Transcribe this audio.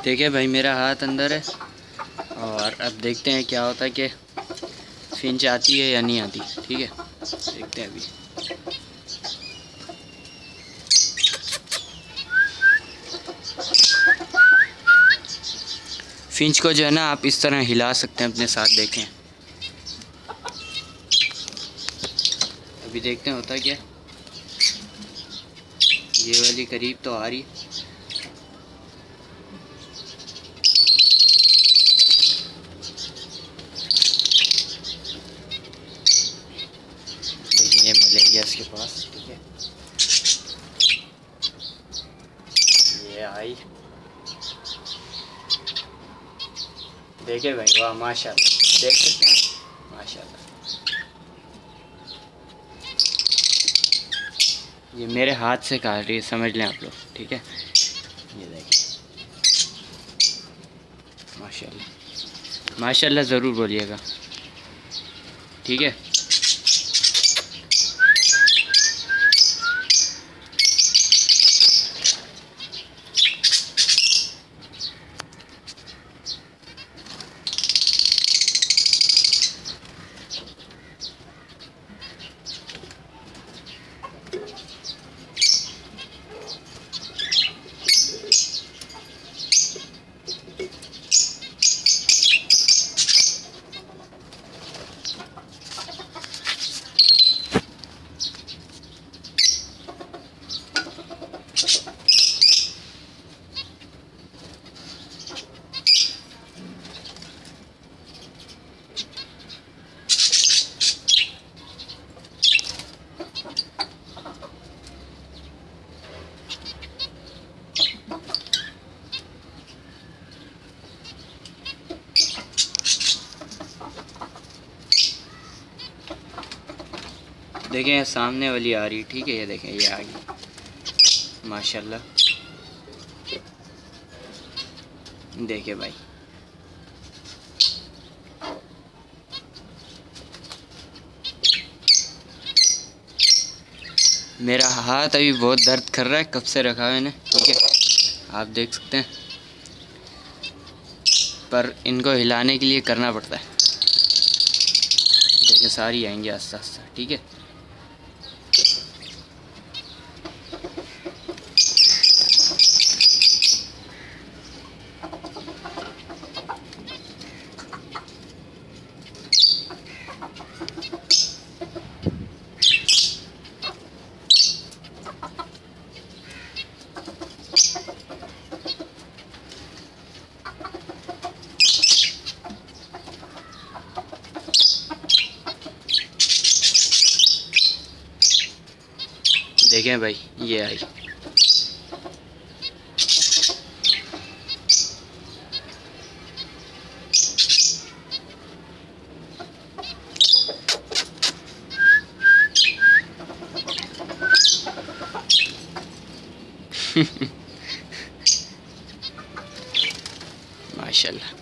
देखिए भाई, मेरा हाथ अंदर है और अब देखते हैं क्या होता है कि फिंच आती है या नहीं आती। ठीक है, देखते हैं अभी। फिंच को जो है ना आप इस तरह हिला सकते हैं अपने साथ। देखें अभी, देखते हैं होता क्या। ये वाली करीब तो आ रही। देखिए ये मिलेगी इसके पास। ठीक है, ये आई। देखिए भाई, वाह माशाल्लाह, देख सकते हैं माशाल्लाह। ये मेरे हाथ से काट रही है, समझ लें आप लोग। ठीक है, ये देखिए माशाल्लाह माशाल्लाह, ज़रूर बोलिएगा। ठीक है, देखें सामने वाली आ रही। ठीक है, ये देखें ये आ गई माशाल्लाह। देखिए भाई, मेरा हाथ अभी बहुत दर्द कर रहा है, कब से रखा है इन्हें। ठीक है, आप देख सकते हैं, पर इनको हिलाने के लिए करना पड़ता है। देखिए सारी आएंगी आस्ता आस्ता। ठीक है, देखें भाई ये आई। माशाल्लाह।